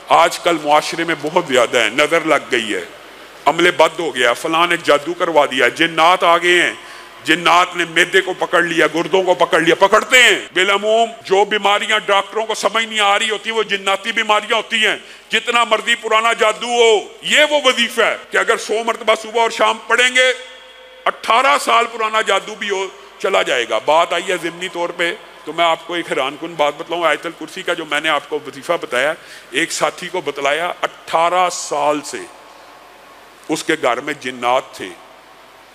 آج کل معاشرے میں بہت زیادہ ہے، نظر لگ گئی ہے، عمل بد ہو گیا، فلاں نے جادو کروا دیا، جنات آ گئے ہیں، جنات نے معدے کو پکڑ لیا، گردوں کو پکڑ لیا، پکڑتے ہیں۔ بالعموم جو بیماریاں ڈاکٹروں کو سمجھ نہیں آ رہی ہوتی وہ جناتی بیماریاں ہوتی ہیں، جتنا مرضی پرانا جادو ہو۔ یہ وہ وظیفہ ہے کہ اگر 100 مرتبہ صبح اور شام پڑھیں گے، 18 سال پرانا جادو بھی ہو چلا جائے گا۔ بات آئی ہے ضمنی طور پہ، تو میں آپ کو ایک حیران کن بات بتلاؤں۔ آیت الکرسی کا جو میں نے آپ کو وظیفہ بتایا، ایک ساتھی کو بتلایا 18 سال سے اس کے گھر میں جنات تھے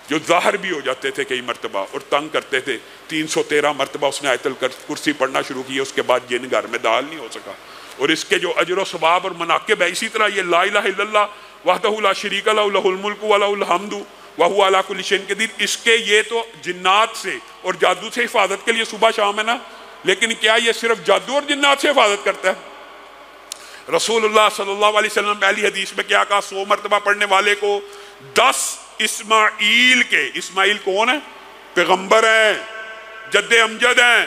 جو ظاہر بھی ہو جاتے تھے کئی مرتبہ اور تنگ کرتے تھے۔ 313 مرتبہ اس نے آیت الکرسی پڑھنا شروع کی، اس کے بعد جن گھر میں داخل نہیں ہو سکا۔ اور اس کے جو اجر و ثواب اور مناقب ہے، اسی طرح یہ لا الہ الا اللہ وحدہ لا شریک لہ لہ الملک ولہ الحمد وہو علی کل شیء قدیر، اس کے یہ تو جنات سے اور جادو سے حفاظت کے لیے صبح شام ہے نا، لیکن کیا یہ صرف جادو اور جنات سے حفاظت کرتا ہے؟ رسول اللہ صلی اللہ علیہ وسلم پہلی حدیث میں کیا کہا؟ 100 مرتبہ پڑھنے والے کو 10 اسماعیل کے، اسماعیل کون ہیں؟ پیغمبر ہیں، جد امجد ہیں،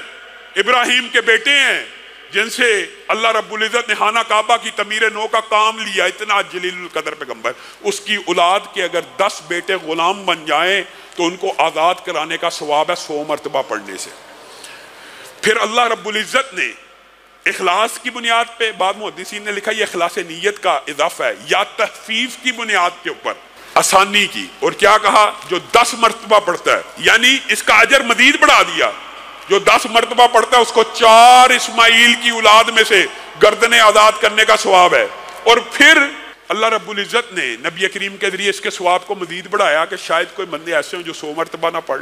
ابراہیم کے بیٹے ہیں، جن سے اللہ رب العزت نے خانہ کعبہ کی تعمیر نو کا کام لیا، اتنا جلیل القدر پیغمبر، اس کی اولاد کے اگر 10 بیٹے غلام بن جائیں تو ان کو آزاد کرانے کا ثواب ہے 100 مرتبہ پڑھنے سے۔ پھر اللہ رب العزت نے اخلاص کی بنیاد پہ، بعض محدثین نے لکھا یہ اخلاص نیت کا اضافہ ہے، یا تخفیف کی بنیاد کے اوپر آسانی کی، اور کیا کہا؟ جو 10 مرتبہ پڑھتا ہے، یعنی اس کا اجر مزید بڑھا دیا۔ جو 10 مرتبہ پڑھتا ہے اس کو 4 اسماعیل کی اولاد میں سے گردنیں آزاد کرنے کا ثواب ہے۔ اور پھر اللہ رب العزت نے نبی کریم کے ذریعے اس کے ثواب کو مزید بڑھایا کہ شاید کوئی بندے ایسے ہوں جو 100 مرتبہ نہ پڑھ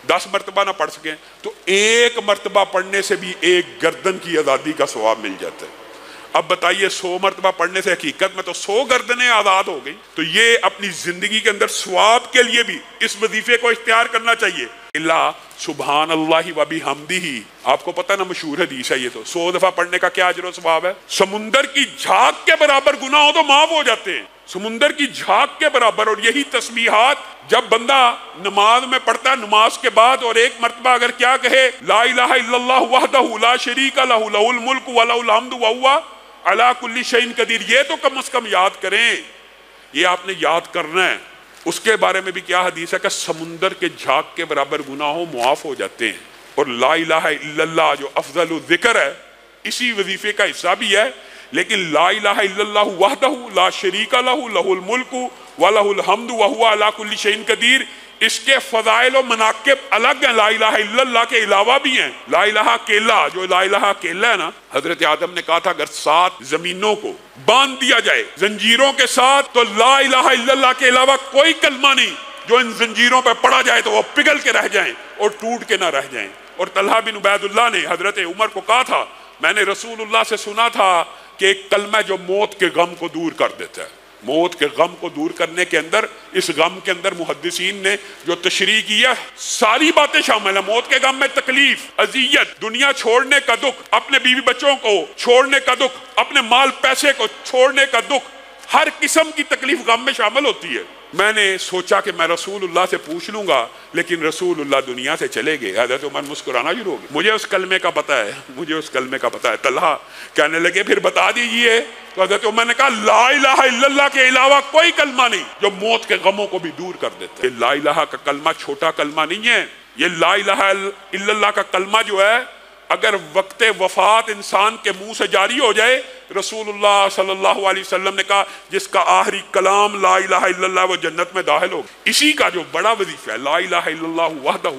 10 مرتبہ نہ پڑھ سکیں، تو 1 مرتبہ پڑھنے سے بھی 1 گردن کی آزادی کا ثواب مل جاتا ہے۔ اب بتائیے 100 مرتبہ پڑھنے سے حقیقت میں تو 100 گردنیں آزاد ہو گئی۔ تو یہ اپنی زندگی کے اندر ثواب کے لیے بھی اس وظیفے کو اختیار کرنا چاہیے۔ اللہ سبحان اللہ و بحمدہ، آپ کو پتہ نا مشہور حدیث ہے یہ، تو 100 دفعہ پڑھنے کا کیا اجر و ثواب ہے؟ سمندر کی جھاگ کے برابر گناہ ہو تو معاف ہو جاتے ہیں، سمندر کی جھاگ کے برابر۔ اور یہی تسبیحات جب بندہ نماز میں پڑھتا ہے، نماز کے بعد، اور 1 مرتبہ اگر کیا کہے لا الہ الا اللہ وحدہ لا شریک لہ لہ الملک ولہ الحمد وہو علی کل شیء قدیر، یہ تو کم از کم یاد کریں، یہ آپ نے یاد کرنا ہے۔ اس کے بارے میں بھی کیا حدیث ہے کہ سمندر کے جھاگ کے برابر گناہوں معاف ہو جاتے ہیں۔ اور لا الہ الا اللہ جو افضل الذکر ہے، اسی وظیفے کا حصہ بھی ہے، لیکن لا الہ الا اللہ وحدہ لا شریک لہ لہ الملک ولہ الحمد وہو علی کل شیء قدیر، اس کے فضائل و مناقب الگ ہیں، لا الہ الا اللہ کے علاوہ بھی ہیں۔ لا الہ اکیلا، جو لا الہ اکیلا ہے نا، حضرت آدم نے کہا تھا اگر 7 زمینوں کو باندھ دیا جائے زنجیروں کے ساتھ تو لا الہ الا اللہ کے علاوہ کوئی کلمہ نہیں جو ان زنجیروں پہ پڑا جائے تو وہ پگھل کے رہ جائیں اور ٹوٹ کے نہ رہ جائیں۔ اور طلحہ بن عبید اللہ نے حضرت عمر کو کہا تھا میں نے رسول اللہ سے سنا تھا کہ ایک کلمہ جو موت کے غم کو دور کر دیتا ہے، موت کے غم کو دور کرنے کے اندر، اس غم کے اندر محدثین نے جو تشریح کیا ساری باتیں شامل ہیں۔ موت کے غم میں تکلیف، اذیت، دنیا چھوڑنے کا دکھ، اپنے بیوی بچوں کو چھوڑنے کا دکھ، اپنے مال پیسے کو چھوڑنے کا دکھ، ہر قسم کی تکلیف غم میں شامل ہوتی ہے۔ میں نے سوچا کہ میں رسول اللہ سے پوچھ لوں گا، لیکن رسول اللہ دنیا سے چلے گئے۔ حضرت عمر مسکرانا شروع ہو گئے، مجھے اس کلمے کا پتہ ہے، مجھے اس کلمے کا پتہ ہے۔ طلحہ کہنے لگے پھر بتا دیجئے، تو حضرت عمر نے کہا لا الہ الا اللہ کے علاوہ کوئی کلمہ نہیں جو موت کے غموں کو بھی دور کر دیتا ہے۔ لا الہ کا کلمہ چھوٹا کلمہ نہیں ہے، یہ لا الہ الا اللہ کا کلمہ جو ہے اگر وقت وفات انسان کے منہ سے جاری ہو جائے، رسول اللہ صلی اللہ علیہ وسلم نے کہا جس کا آخری کلام لا الہ الا اللہ وہ جنت میں داخل ہوگا۔ اسی کا جو بڑا وظیفہ ہے لا الہ الا اللہ وحدہ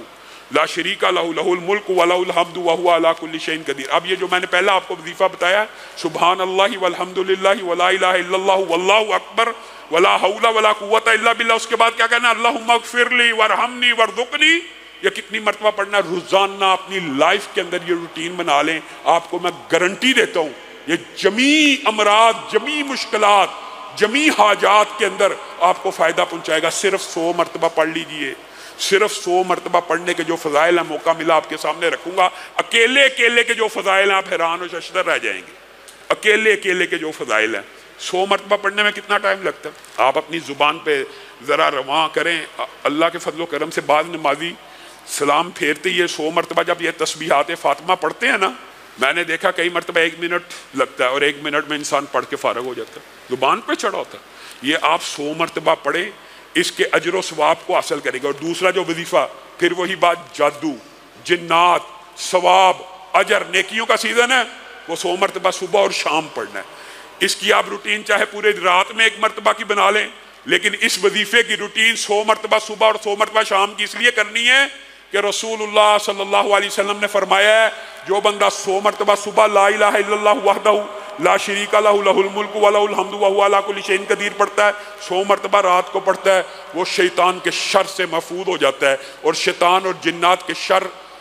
لا شریک لہ لہ الملک ولہ الحمد وہو علی کل شیء قدیر۔ اب یہ جو میں نے پہلا آپ کو وظیفہ بتایا سبحان اللہ والحمد للہ ولا الہ الا اللہ واللہ اکبر ولا حول ولا قوت الا باللہ، اس کے بعد کیا کہنا اللہم اغفر لی وارحمنی وارزقنی، یہ کتنی مرتبہ پڑھنا ہے؟ روزانہ اپنی لائف کے اندر یہ روٹین بنا لیں، آپ کو میں گارنٹی دیتا ہوں یہ جمیع امراض، جمیع مشکلات، جمیع حاجات کے اندر آپ کو فائدہ پہنچائے گا۔ صرف 100 مرتبہ پڑھ لیجئے، صرف 100 مرتبہ پڑھنے کے جو فضائل ہیں، موقع ملا آپ کے سامنے رکھوں گا، اکیلے اکیلے کے جو فضائل ہیں آپ حیران و ششدر رہ جائیں گے۔ اکیلے اکیلے کے جو فضائل ہیں 100 مرتبہ پڑھنے میں کتنا ٹائم لگتا ہے؟ آپ اپنی زبان پہ ذرا رواں کریں، اللہ کے فضل و کرم سے بعض نمازی سلام پھیرتے یہ 100 مرتبہ جب یہ تسبیحات فاطمہ پڑھتے ہیں نا، میں نے دیکھا کئی مرتبہ 1 منٹ لگتا ہے اور 1 منٹ میں انسان پڑھ کے فارغ ہو جاتا ہے، زبان پہ چڑھا ہوتا ہے۔ یہ آپ 100 مرتبہ پڑھیں، اس کے اجر و ثواب کو حاصل کرے گا۔ اور دوسرا جو وظیفہ، پھر وہی بات، جادو، جنات، ثواب، اجر، نیکیوں کا سیزن ہے، وہ 100 مرتبہ صبح اور شام پڑھنا ہے۔ اس کی آپ روٹین چاہے پورے رات میں 1 مرتبہ کی بنا لیں، لیکن اس وظیفے کی روٹین 100 مرتبہ صبح اور 100 مرتبہ شام کی اس لیے کرنی ہے کہ رسول اللہ صلی اللہ علیہ وسلم نے فرمایا ہے جو بندہ 100 مرتبہ صبح لا الہ الا اللہ وحدہ لا شریک لہ لہ الملک ولہ الحمد وہو علی کل شیء قدیر پڑھتا ہے، 100 مرتبہ رات کو پڑھتا ہے، وہ شیطان کے شر سے محفوظ ہو جاتا ہے، اور شیطان اور جنات کے شر